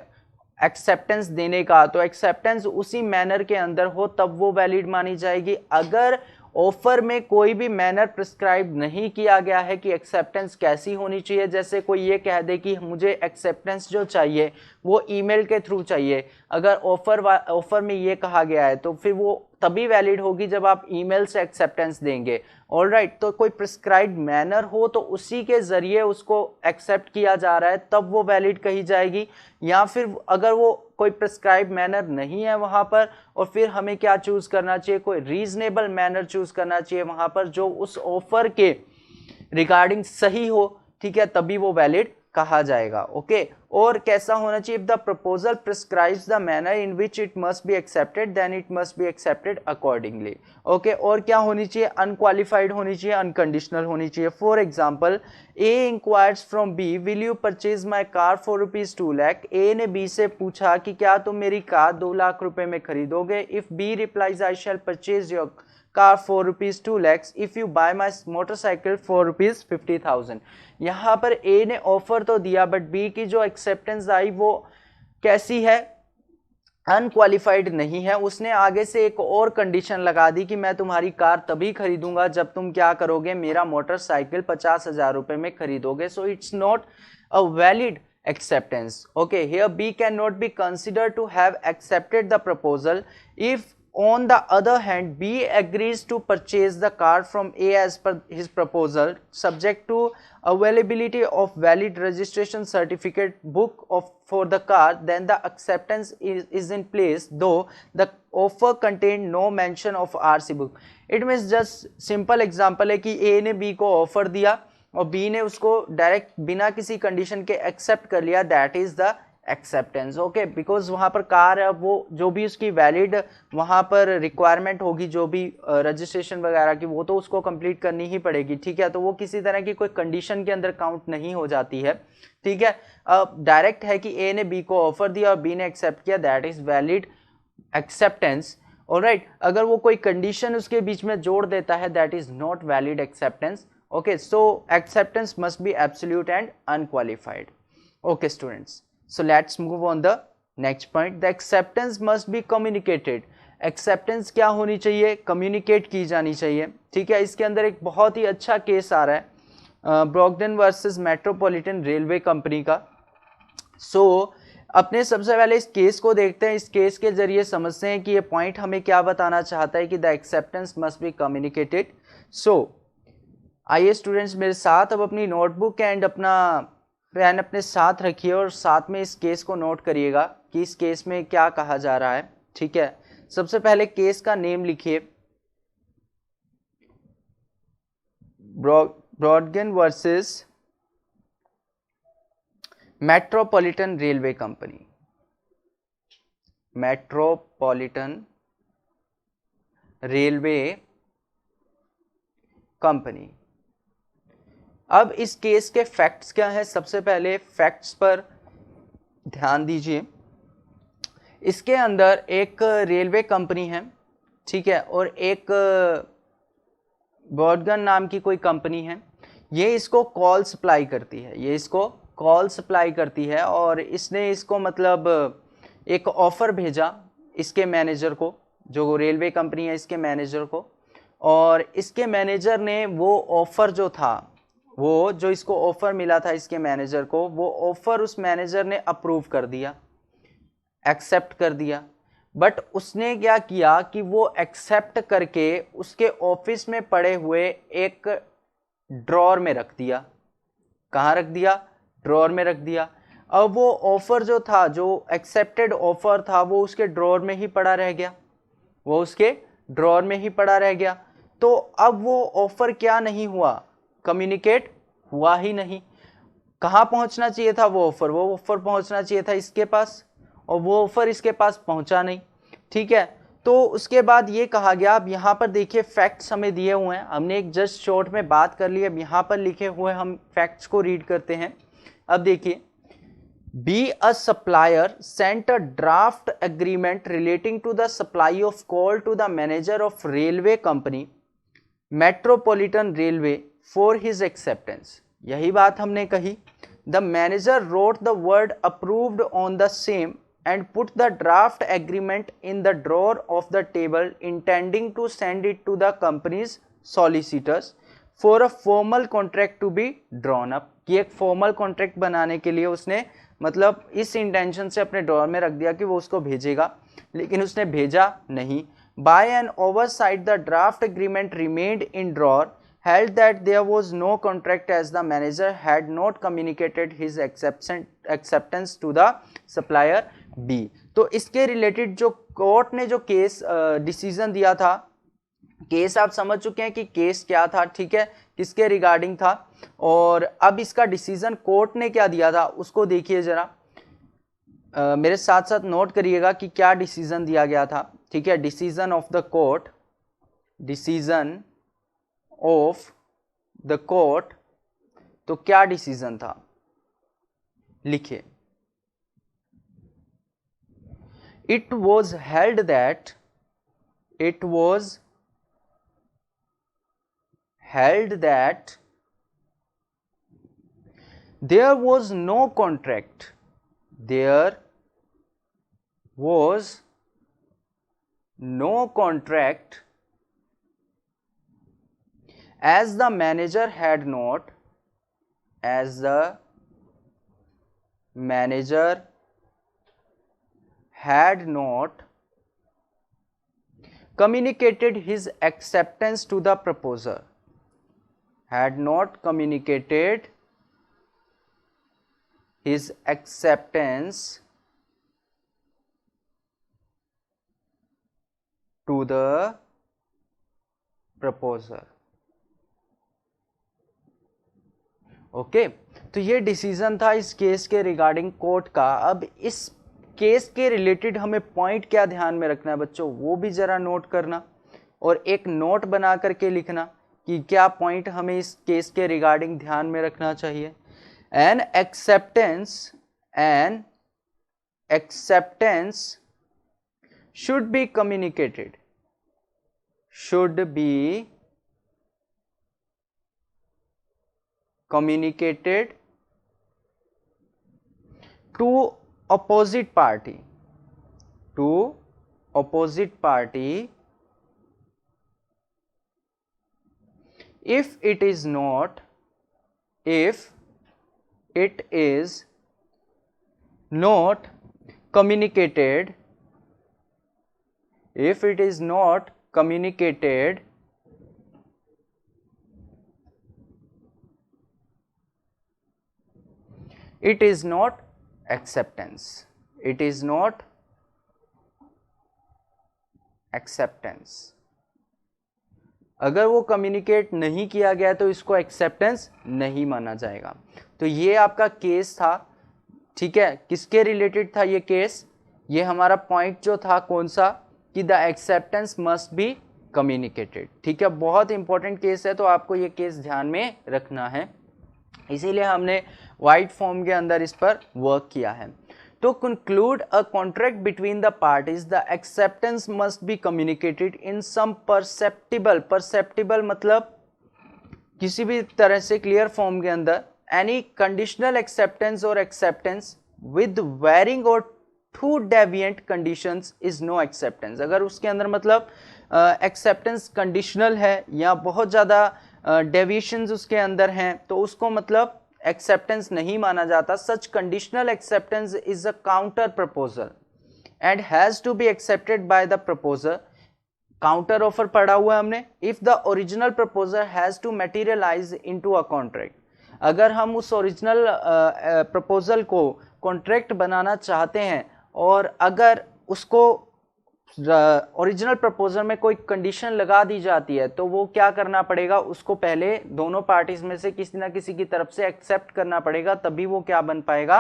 A: एक्सेप्टेंस देने का, तो एक्सेप्टेंस उसी मैनर के अंदर हो तब वो वैलिड मानी जाएगी। अगर ऑफर में कोई भी मैनर प्रिस्क्राइब नहीं किया गया है कि एक्सेप्टेंस कैसी होनी चाहिए, जैसे कोई ये कह दे कि मुझे एक्सेप्टेंस जो चाहिए वो ईमेल के थ्रू चाहिए, अगर ऑफर में ये कहा गया है तो फिर वो तभी वैलिड होगी जब आप ईमेल से एक्सेप्टेंस देंगे। ऑलराइट, तो कोई प्रिस्क्राइब्ड मैनर हो तो उसी के जरिए उसको एक्सेप्ट किया जा रहा है तब वो वैलिड कही जाएगी। या फिर अगर वो कोई प्रिस्क्राइब मैनर नहीं है वहां पर, और फिर हमें क्या चूज करना चाहिए, कोई रीजनेबल मैनर चूज करना चाहिए वहां पर जो उस ऑफर के रिगार्डिंग सही हो, ठीक है, तभी वो वैलिड कहा जाएगा। ओके और कैसा होना चाहिए, if the proposal prescribes the manner in which it must be accepted then it must be accepted accordingly. Okay और क्या होनी चाहिए, अनक्वालिफाइड होनी चाहिए, अनकंडीशनल होनी चाहिए। For example A inquires from B will you purchase my car for ₹2 lakh. A ने B से पूछा कि क्या तुम मेरी कार 2 लाख रुपए में खरीदोगे। If B replies I shall purchase your car for ₹2 lakhs if you buy my motorcycle for ₹50,000। यहाँ पर ए ने ऑफर तो दिया बट बी की जो एक्सेप्टेंस आई वो कैसी है, अनक्वालिफाइड नहीं है। उसने आगे से एक और कंडीशन लगा दी कि मैं तुम्हारी कार तभी खरीदूंगा जब तुम क्या करोगे, मेरा मोटरसाइकिल 50,000 रुपए में खरीदोगे। So it's not a valid acceptance. Okay, here B cannot be considered to have accepted the proposal if on the other hand B agrees to purchase the car from A as per his proposal subject to availability of valid registration certificate book of for the car, then the acceptance is in place though the offer contained no mention of RC book. It means just simple example है कि A ने B को offer दिया और B ने उसको direct बिना किसी कंडीशन के एक्सेप्ट कर लिया, that is the acceptance. Okay because वहाँ पर कार है, वो जो भी उसकी वैलिड वहाँ पर रिक्वायरमेंट होगी, जो भी रजिस्ट्रेशन वगैरह की, वो तो उसको कंप्लीट करनी ही पड़ेगी। ठीक है, तो वो किसी तरह की कोई कंडीशन के अंदर काउंट नहीं हो जाती है। ठीक है, डायरेक्ट है कि ए ने बी को ऑफर दिया और बी ने एक्सेप्ट किया, that is valid acceptance. Alright, अगर वो कोई कंडीशन उसके बीच में जोड़ देता है, that is not valid acceptance. Okay, so acceptance must be absolute and unqualified. Okay students, so let's move on the next point. The acceptance must be communicated. Acceptance क्या होनी चाहिए, communicate की जानी चाहिए। ठीक है, इसके अंदर एक बहुत ही अच्छा केस आ रहा है ब्रॉगडन वर्सेस मेट्रोपॉलिटन रेलवे कंपनी का। अपने सबसे पहले इस केस को देखते हैं। इस केस के जरिए समझते हैं कि ये पॉइंट हमें क्या बताना चाहता है कि the acceptance must be communicated. आइए स्टूडेंट्स मेरे साथ अब अपनी नोटबुक एंड अपना पेन अपने साथ रखिए और साथ में इस केस को नोट करिएगा कि इस केस में क्या कहा जा रहा है। ठीक है, सबसे पहले केस का नेम लिखिए, Brogden versus Metropolitan Railway company. Metropolitan Railway Company. अब इस केस के फैक्ट्स क्या हैं, सबसे पहले फैक्ट्स पर ध्यान दीजिए। इसके अंदर एक रेलवे कंपनी है, ठीक है, और एक ब्रॉडगन नाम की कोई कंपनी है। ये इसको कॉल सप्लाई करती है, ये इसको कॉल सप्लाई करती है और इसने इसको मतलब एक ऑफ़र भेजा इसके मैनेजर को, जो रेलवे कंपनी है इसके मैनेजर को, और इसके मैनेजर ने वो ऑफ़र जो था, वो जो इसको ऑफ़र मिला था इसके मैनेजर को, वो ऑफ़र उस मैनेजर ने अप्रूव कर दिया, एक्सेप्ट कर दिया। बट उसने क्या किया कि वो एक्सेप्ट करके उसके ऑफिस में पड़े हुए एक ड्रॉर में रख दिया। कहाँ रख दिया, ड्रॉर में रख दिया। अब वो ऑफ़र जो था, जो एक्सेप्टेड ऑफ़र था, वो उसके ड्रॉर में ही पड़ा रह गया, वो उसके ड्रॉर में ही पड़ा रह गया। तो अब वो ऑफ़र क्या नहीं हुआ, कम्युनिकेट हुआ ही नहीं। कहाँ पहुंचना चाहिए था वो ऑफ़र पहुंचना चाहिए था इसके पास, और वो ऑफ़र इसके पास पहुंचा नहीं। ठीक है, तो उसके बाद ये कहा गया, अब यहाँ पर देखिए फैक्ट्स हमें दिए हुए हैं, हमने एक जस्ट शॉर्ट में बात कर ली, अब यहाँ पर लिखे हुए हम फैक्ट्स को रीड करते हैं। अब देखिए, B a supplier sent a draft agreement relating to the supply of coal to the manager of railway company Metropolitan Railway for his acceptance. यही बात हमने कही। The manager wrote the word approved on the same and put the draft agreement in the drawer of the table, intending to send it to the company's solicitors for a formal contract to be drawn up। कि एक formal contract बनाने के लिए उसने मतलब इस intention से अपने ड्रॉर में रख दिया कि वो उसको भेजेगा, लेकिन उसने भेजा नहीं। By an oversight the draft agreement remained in drawer, held that there was no contract as the manager had not communicated his acceptance to the supplier B। तो इसके रिलेटेड जो कोर्ट ने जो केस डिसीजन दिया था case आप समझ चुके हैं कि केस क्या था, ठीक है, किसके रिगार्डिंग था। और अब इसका डिसीजन कोर्ट ने क्या दिया था उसको देखिए जरा, मेरे साथ साथ नोट करिएगा कि क्या डिसीजन दिया गया था, ठीक है। Decision of the court, decision of the court, तो क्या डिसीजन था, लिखिए। It was held that, it was held that there was no contract, there was no contract, as the manager had not, as the manager had not communicated his acceptance to the proposer, had not communicated his acceptance to the proposer। Okay, तो ये decision था इस case के regarding court का। अब इस case के related हमें पॉइंट क्या ध्यान में रखना है बच्चों, वो भी जरा नोट करना और एक नोट बना करके लिखना कि क्या पॉइंट हमें इस केस के रिगार्डिंग ध्यान में रखना चाहिए। N acceptance should be communicated, should be communicated to opposite party, to opposite party, if it is not, if it is not communicated, if it is not communicated, it is not acceptance, it is not acceptance। अगर वो communicate नहीं किया गया तो इसको acceptance नहीं माना जाएगा। तो ये आपका केस था, ठीक है। किसके रिलेटेड था ये केस, ये हमारा पॉइंट जो था कौन सा, कि the acceptance must be communicated, ठीक है। बहुत इंपॉर्टेंट केस है, तो आपको ये केस ध्यान में रखना है, इसीलिए हमने वाइट फॉर्म के अंदर इस पर वर्क किया है। To conclude a contract between the parties, the acceptance must be communicated in some perceptible, perceptible मतलब किसी भी तरह से क्लियर फॉर्म के अंदर, एनी कंडीशनल एक्सेप्टेंस और एक्सेप्टेंस विद वेरिंग और to deviant conditions is no acceptance. अगर उसके अंदर मतलब एक्सेप्टेंस कंडीशनल है या बहुत ज़्यादा डेविएशंस उसके अंदर हैं तो उसको मतलब एक्सेप्टेंस नहीं माना जाता। Such conditional acceptance is a counter proposal and has to be accepted by the proposer. Counter offer पढ़ा हुआ है हमने। If the original proposer has to materialise into a contract, अगर हम उस ओरिजिनल प्रपोजल को कॉन्ट्रैक्ट बनाना चाहते हैं और अगर उसको ओरिजिनल प्रपोजल में कोई कंडीशन लगा दी जाती है तो वो क्या करना पड़ेगा, उसको पहले दोनों पार्टीज में से किसी ना किसी की तरफ से एक्सेप्ट करना पड़ेगा, तभी वो क्या बन पाएगा,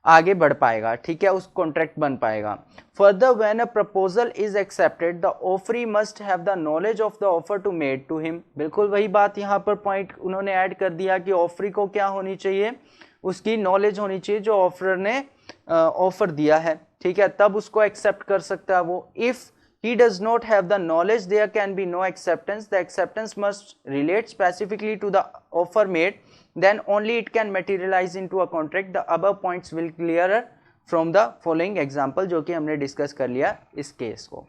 A: आगे बढ़ पाएगा, ठीक है, उस कॉन्ट्रैक्ट बन पाएगा। Further when a proposal is accepted the offeree must have the knowledge of the offer to made to him. बिल्कुल वही बात यहाँ पर पॉइंट उन्होंने ऐड कर दिया कि ऑफरी को क्या होनी चाहिए, उसकी नॉलेज होनी चाहिए जो ऑफर ने ऑफर दिया है, ठीक है, तब उसको एक्सेप्ट कर सकता है वो। If he does not have the knowledge there can be no acceptance, the acceptance must relate specifically to the offer made, then only it can materialize into a contract। the above points will clearer from the following example, जो कि हमने discuss कर लिया इस case को,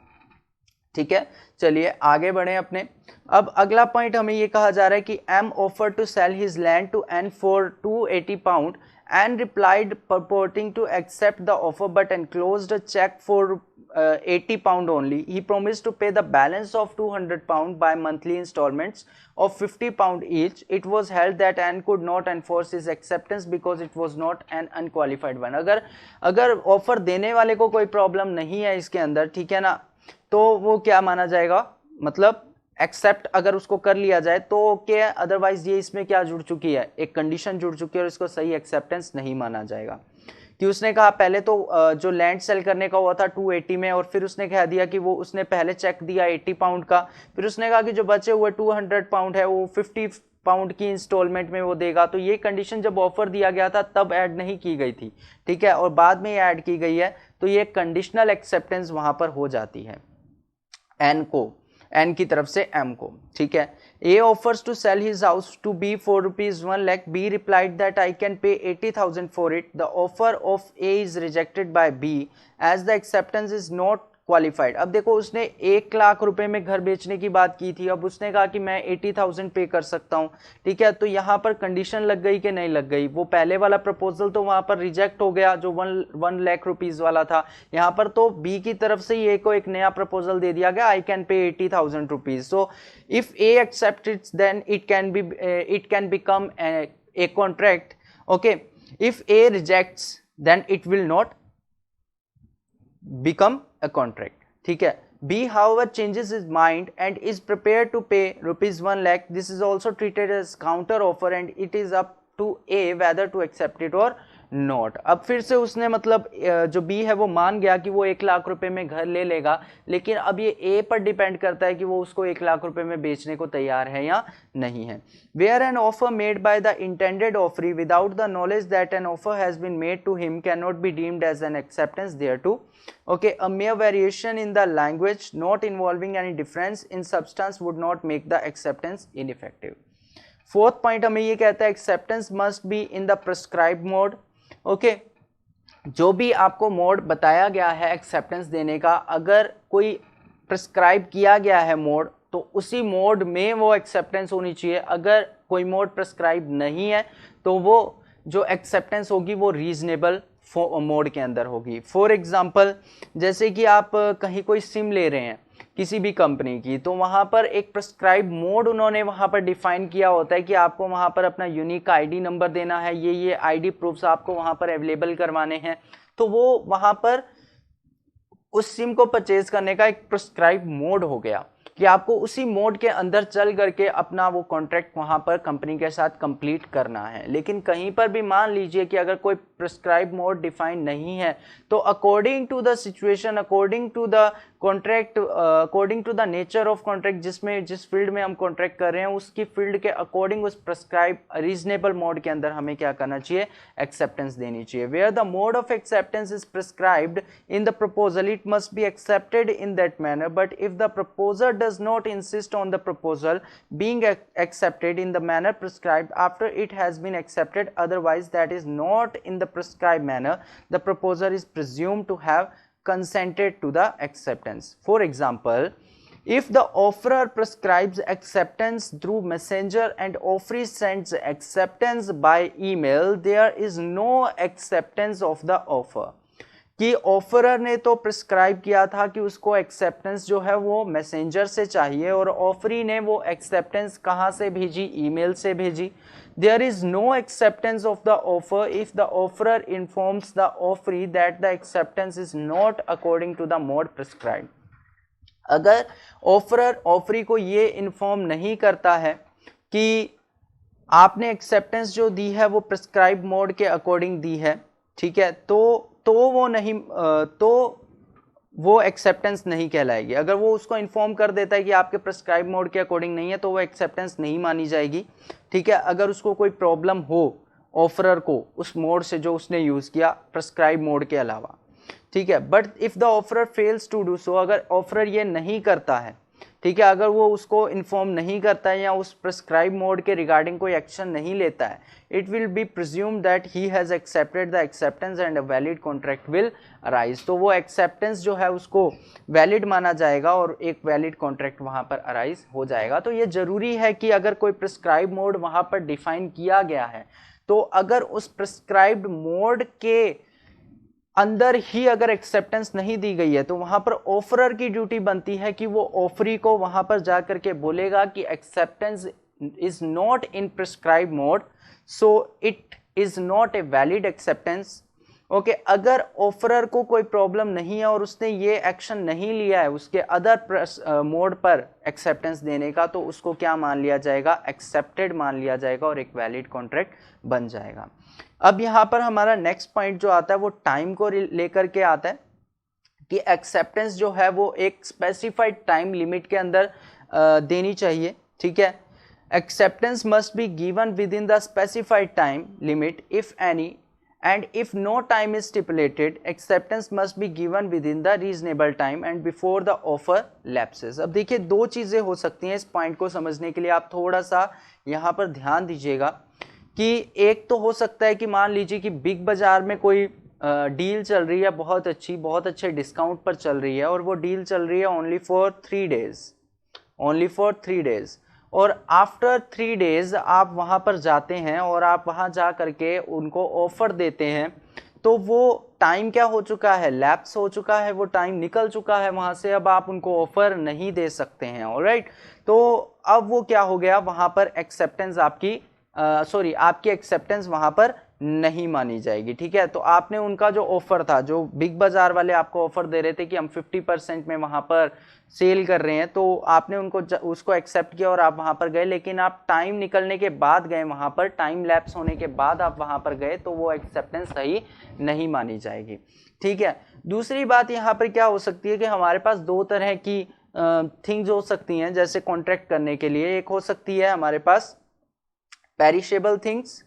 A: ठीक है। चलिए आगे बढ़े अपने। अब अगला पॉइंट हमें ये कहा जा रहा है कि M offered to sell his land to N for 280 pound and replied purporting to accept the offer but enclosed a check for 80 pound only. He promised to pay the balance of 200 pound by monthly installments of 50 pound each. It was held that N could not enforce his acceptance because it was not an unqualified one। अगर offer देने वाले को कोई problem नहीं है इसके अंदर, ठीक है ना, तो वो क्या माना जाएगा, मतलब एक्सेप्ट अगर उसको कर लिया जाए तो ओके है, अदरवाइज ये इसमें क्या जुड़ चुकी है, एक कंडीशन जुड़ चुकी है और इसको सही एक्सेप्टेंस नहीं माना जाएगा। कि उसने कहा पहले तो जो लैंड सेल करने का हुआ था 280 में, और फिर उसने कह दिया कि वो उसने पहले चेक दिया 80 पाउंड का, फिर उसने कहा कि जो बचे हुए 200 पाउंड है वो 50 पाउंड की इंस्टॉलमेंट में वो देगा। तो ये कंडीशन जब ऑफर दिया गया था तब ऐड नहीं की गई थी, ठीक है, और बाद में ये ऐड की गई है, तो ये कंडीशनल एक्सेप्टेंस वहां पर हो जाती है एन की तरफ से एम को, ठीक है। A offers to sell his house to B for rupees 1 lakh. B replied that I can pay 80,000 for it. The offer of A is rejected by B as the acceptance is not qualified. अब देखो उसने 1 लाख रुपए में घर बेचने की बात की थी, अब उसने कहा कि मैं 80,000 पे कर सकता हूँ, ठीक है। तो यहाँ पर कंडीशन लग गई कि नहीं लग गई, वो पहले वाला प्रपोजल तो वहां पर रिजेक्ट हो गया जो 1 लाख रुपीज वाला था, यहाँ पर तो बी की तरफ से ए को एक नया प्रपोजल दे दिया गया, आई can pay 80,000 rupees. So if A accept it then it can become a contract, okay. If A rejects then it will not become a contract, ठीक है। B however changes his mind and is prepared to pay rupees 1 lakh. This is also treated as counter offer and it is up to A whether to accept it or not. अब फिर से उसने मतलब जो B है वो मान गया कि वो 1 लाख रुपए में घर ले लेगा, लेकिन अब ये A पर डिपेंड करता है कि वो उसको 1 लाख रुपए में बेचने को तैयार है या नहीं है। Where an offer made by the intended offeree without the knowledge that an offer has been made to him cannot be deemed as an acceptance thereto. Okay, a mere variation in the language not involving any difference in substance would not make the acceptance ineffective. Fourth point हमें ये कहता है acceptance must B in the prescribe mode, okay. जो भी आपको mode बताया गया है एक्सेप्टेंस देने का, अगर कोई प्रिस्क्राइब किया गया है मोड तो उसी मोड में वो एक्सेप्टेंस होनी चाहिए। अगर कोई मोड प्रिस्क्राइब नहीं है तो वो जो एक्सेप्टेंस होगी वो रीजनेबल मोड के अंदर होगी। फॉर एग्जाम्पल जैसे कि आप कहीं कोई सिम ले रहे हैं किसी भी कंपनी की, तो वहाँ पर एक प्रिस्क्राइब मोड उन्होंने वहाँ पर डिफाइन किया होता है कि आपको वहाँ पर अपना यूनिक आईडी नंबर देना है, ये आईडी प्रूफ्स आपको वहाँ पर अवेलेबल करवाने हैं। तो वो वहाँ पर उस सिम को परचेज करने का एक प्रिस्क्राइब मोड हो गया कि आपको उसी मोड के अंदर चल करके अपना वो कॉन्ट्रैक्ट वहाँ पर कंपनी के साथ कंप्लीट करना है। लेकिन कहीं पर भी मान लीजिए कि अगर कोई प्रिस्क्राइब मोड डिफाइन नहीं है तो according to the situation, according to the contract, according to the nature of contract, जिस फील्ड में हम कॉन्ट्रैक्ट कर रहे हैं उसकी फील्ड के अकॉर्डिंग उस प्रिस्क्राइब रीजनेबल मोड के अंदर हमें क्या करना चाहिए, एक्सेप्टेंस देनी चाहिए। Where the mode of acceptance is prescribed in the proposal it must be accepted in that manner, but if the proposer does not insist on the proposal being accepted in the manner prescribed after it has been accepted, otherwise that is not in the prescribed manner, the proposer is presumed to have consented to the acceptance. For example, if the offerer prescribes acceptance through messenger and offeree sends acceptance by email, there is no acceptance of the offer. कि offeror ने तो prescribe किया था कि उसको acceptance जो है वो मैसेंजर से चाहिए और ऑफरी ने वो एक्सेप्टेंस कहाँ से भेजी, ईमेल से भेजी। There is no acceptance of the offer if the offeror informs the offeree that the acceptance is not according to the mode prescribe. अगर ऑफरर ऑफरी को ये इन्फॉर्म नहीं करता है कि आपने एक्सेप्टेंस जो दी है वो प्रिस्क्राइब मोड के अकॉर्डिंग दी है, ठीक है, तो वो एक्सेप्टेंस नहीं कहलाएगी। अगर वो उसको इन्फॉर्म कर देता है कि आपके प्रिस्क्राइब मोड के अकॉर्डिंग नहीं है तो वो एक्सेप्टेंस नहीं मानी जाएगी, ठीक है। अगर उसको कोई प्रॉब्लम हो ऑफरर को उस मोड से जो उसने यूज किया प्रिस्क्राइब मोड के अलावा, ठीक है। But if the offeror fails to do so, अगर ऑफरर ये नहीं करता है, ठीक है, अगर वो उसको इन्फॉर्म नहीं करता है या उस प्रिस्क्राइब मोड के रिगार्डिंग कोई एक्शन नहीं लेता है, it will be presume that he has accepted the acceptance and a valid contract will arise. तो वो एक्सेप्टेंस जो है उसको वैलिड माना जाएगा और एक वैलिड कॉन्ट्रैक्ट वहाँ पर अराइज हो जाएगा। तो ये जरूरी है कि अगर कोई प्रिस्क्राइब मोड वहाँ पर डिफाइन किया गया है तो अगर उस प्रिस्क्राइब्ड मोड के अंदर ही अगर एक्सेप्टेंस नहीं दी गई है तो वहां पर ऑफरर की ड्यूटी बनती है कि वो ऑफरी को वहां पर जाकर के बोलेगा कि acceptance is not in prescribe mode, so it is not a valid acceptance, okay अगर ऑफरर को कोई प्रॉब्लम नहीं है और उसने ये एक्शन नहीं लिया है उसके अदर मोड पर एक्सेप्टेंस देने का, तो उसको क्या मान लिया जाएगा, एक्सेप्टेड मान लिया जाएगा और एक वैलिड कॉन्ट्रैक्ट बन जाएगा। अब यहाँ पर हमारा नेक्स्ट पॉइंट जो आता है वो टाइम को लेकर के आता है कि एक्सेप्टेंस जो है वो एक स्पेसिफाइड टाइम लिमिट के अंदर देनी चाहिए, ठीक है। Acceptance must be given within the specified time limit if any, and if no time is stipulated, acceptance must be given within the reasonable time and before the offer lapses। अब देखिए दो चीज़ें हो सकती हैं, इस point को समझने के लिए आप थोड़ा सा यहाँ पर ध्यान दीजिएगा कि एक तो हो सकता है कि मान लीजिए कि बिग बाज़ार में कोई डील चल रही है बहुत अच्छी, बहुत अच्छे डिस्काउंट पर चल रही है और वो डील चल रही है only for 3 days, only for 3 days, और आफ्टर 3 डेज आप वहाँ पर जाते हैं और आप वहाँ जा करके उनको ऑफर देते हैं, तो वो टाइम क्या हो चुका है, लैप्स हो चुका है, वो टाइम निकल चुका है वहाँ से, अब आप उनको ऑफर नहीं दे सकते हैं। ऑलराइट, तो अब वो क्या हो गया, वहाँ पर एक्सेप्टेंस आपकी आपकी एक्सेप्टेंस वहाँ पर नहीं मानी जाएगी, ठीक है। तो आपने उनका जो ऑफर था, जो बिग बाजार वाले आपको ऑफर दे रहे थे कि हम 50% में वहाँ पर सेल कर रहे हैं, तो आपने उसको एक्सेप्ट किया और आप वहाँ पर गए, लेकिन आप टाइम निकलने के बाद गए वहाँ पर, टाइम लैप्स होने के बाद आप वहाँ पर गए, तो वो एक्सेप्टेंस सही नहीं मानी जाएगी, ठीक है। दूसरी बात यहाँ पर क्या हो सकती है कि हमारे पास दो तरह की थिंग्स हो सकती हैं जैसे कॉन्ट्रैक्ट करने के लिए। एक हो सकती है हमारे पास पेरिशेबल थिंग्स,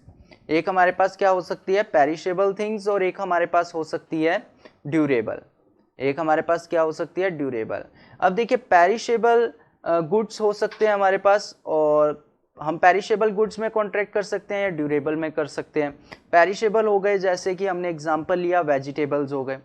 A: एक हमारे पास क्या हो सकती है, पेरिशेबल थिंग्स, और एक हमारे पास हो सकती है ड्यूरेबल, एक हमारे पास क्या हो सकती है, ड्यूरेबल। अब देखिए पेरिशेबल गुड्स हो सकते हैं हमारे पास, और हम पेरिशेबल गुड्स में कॉन्ट्रैक्ट कर सकते हैं या ड्यूरेबल में कर सकते हैं। पेरिशेबल हो गए जैसे कि हमने एग्जांपल लिया वेजिटेबल्स हो गए,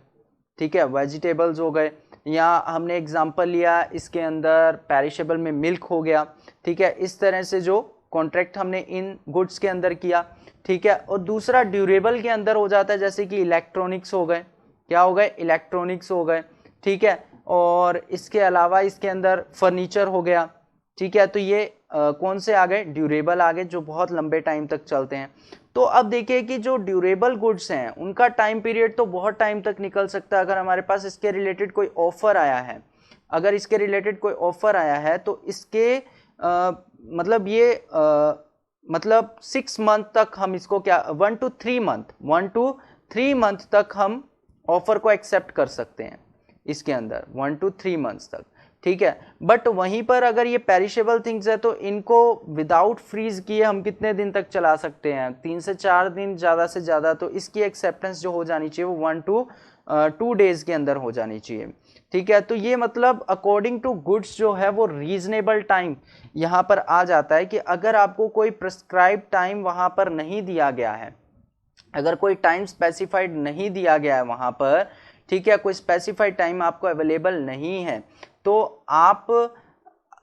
A: ठीक है, वेजिटेबल्स हो गए, या हमने एग्जांपल लिया इसके अंदर पेरिशेबल में मिल्क हो गया, ठीक है। इस तरह से जो कॉन्ट्रैक्ट हमने इन गुड्स के अंदर किया, ठीक है। और दूसरा ड्यूरेबल के अंदर हो जाता है जैसे कि इलेक्ट्रॉनिक्स हो गए, क्या हो गए, इलेक्ट्रॉनिक्स हो गए, ठीक है। और इसके अलावा इसके अंदर फर्नीचर हो गया, ठीक है। तो ये कौन से आ गए, ड्यूरेबल आ गए, जो बहुत लंबे टाइम तक चलते हैं। तो अब देखिए कि जो ड्यूरेबल गुड्स हैं उनका टाइम पीरियड तो बहुत टाइम तक निकल सकता है। अगर हमारे पास इसके रिलेटेड कोई ऑफर आया है, अगर इसके रिलेटेड कोई ऑफर आया है तो इसके मतलब ये मतलब 6 मंथ तक हम इसको क्या 1 to 3 मंथ तक हम ऑफर को एक्सेप्ट कर सकते हैं इसके अंदर 1 to 3 मंथ्स तक, ठीक है। बट वहीं पर अगर ये पेरिशेबल थिंग्स है तो इनको विदाउट फ्रीज किए हम कितने दिन तक चला सकते हैं, 3 से 4 दिन ज़्यादा से ज़्यादा। तो इसकी एक्सेप्टेंस जो हो जानी चाहिए वो 1 to 2 डेज के अंदर हो जानी चाहिए, ठीक है। तो ये मतलब अकॉर्डिंग टू गुड्स जो है वो रीजनेबल टाइम यहाँ पर आ जाता है कि अगर आपको कोई प्रिस्क्राइब टाइम वहाँ पर नहीं दिया गया है, अगर कोई टाइम स्पेसिफाइड नहीं दिया गया है वहाँ पर, ठीक है, कोई स्पेसिफाइड टाइम आपको अवेलेबल नहीं है, तो आप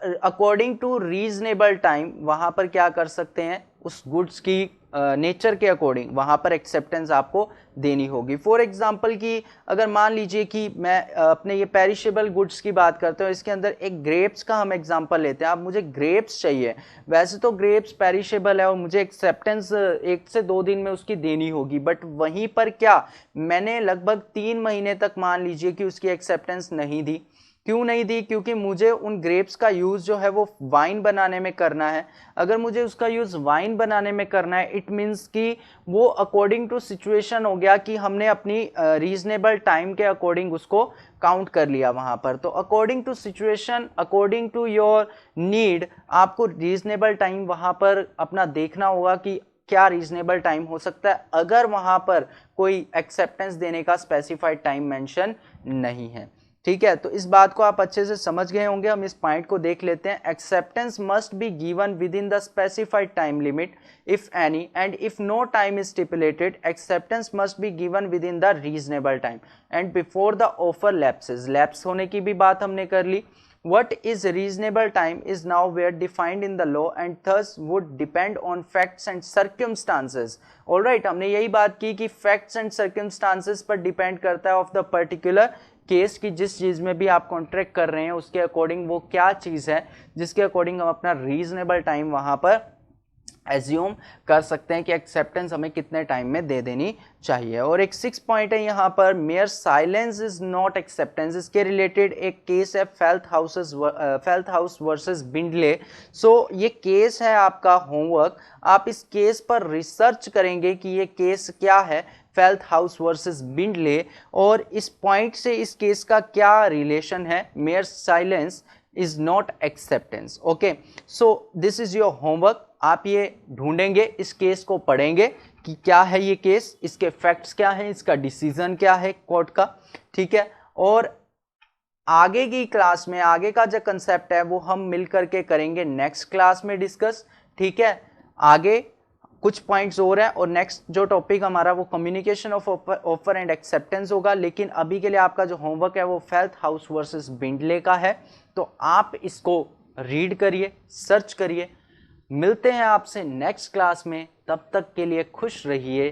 A: अकॉर्डिंग टू रीजनेबल टाइम वहाँ पर क्या कर सकते हैं, उस गुड्स की नेचर के अकॉर्डिंग वहाँ पर एक्सेप्टेंस आपको देनी होगी। फॉर एग्जांपल कि अगर मान लीजिए कि मैं अपने ये पेरिशेबल गुड्स की बात करते हैं, इसके अंदर एक ग्रेप्स का हम एग्जांपल लेते हैं। अब मुझे ग्रेप्स चाहिए, वैसे तो ग्रेप्स पेरिशेबल है और मुझे एक्सेप्टेंस 1 से 2 दिन में उसकी देनी होगी, बट वहीं पर क्या मैंने लगभग 3 महीने तक मान लीजिए कि उसकी एक्सेप्टेंस नहीं दी। क्यों नहीं दी, क्योंकि मुझे उन ग्रेप्स का यूज़ जो है वो वाइन बनाने में करना है। अगर मुझे उसका यूज़ वाइन बनाने में करना है, इट मीन्स कि वो अकॉर्डिंग टू सिचुएशन हो गया कि हमने अपनी रीजनेबल टाइम के अकॉर्डिंग उसको काउंट कर लिया वहाँ पर। तो according to situation, according to your need, आपको रीजनेबल टाइम वहाँ पर अपना देखना होगा कि क्या रीजनेबल टाइम हो सकता है, अगर वहाँ पर कोई एक्सेप्टेंस देने का स्पेसिफाइड टाइम मेंशन नहीं है, ठीक है। तो इस बात को आप अच्छे से समझ गए होंगे। हम इस पॉइंट को देख लेते हैं। Acceptance must be given within the specified time limit if any, and if no time is stipulated, acceptance must be given within the reasonable time and before the offer lapses. Lapse होने की भी बात हमने कर ली। What is reasonable time is now where defined in the law and thus would depend on facts and circumstances. All right, हमने यही बात की कि facts and circumstances पर depend करता है of the particular केस की, जिस चीज़ में भी आप कॉन्ट्रैक्ट कर रहे हैं उसके अकॉर्डिंग वो क्या चीज़ है जिसके अकॉर्डिंग हम अपना रीजनेबल टाइम वहाँ पर एज्यूम कर सकते हैं कि एक्सेप्टेंस हमें कितने टाइम में दे देनी चाहिए। और एक 6 पॉइंट है यहाँ पर, mayor silence is not acceptance. इसके रिलेटेड एक केस है फेल्थ हाउस वर्सेस बिंडले। सो ये केस है आपका होमवर्क, आप इस केस पर रिसर्च करेंगे कि ये केस क्या है, फेल्थ हाउस वर्सेस बिंडले, और इस पॉइंट से इस केस का क्या रिलेशन है, mayor silence is not acceptance. Okay, so this is your homework. आप ये ढूंढेंगे, इस केस को पढ़ेंगे कि क्या है ये केस, इसके फैक्ट्स क्या हैं, इसका डिसीजन क्या है कोर्ट का, ठीक है। और आगे की क्लास में आगे का जो कंसेप्ट है वो हम मिल करके करेंगे नेक्स्ट क्लास में डिस्कस, ठीक है। आगे कुछ पॉइंट्स और हैं और नेक्स्ट जो टॉपिक हमारा वो communication of offer and acceptance होगा। लेकिन अभी के लिए आपका जो होमवर्क है वो फेल्थ हाउस वर्सेस बिंडले का है, तो आप इसको रीड करिए, सर्च करिए। मिलते हैं आपसे नेक्स्ट क्लास में, तब तक के लिए खुश रहिए,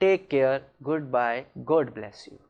A: take care, goodbye, God bless you.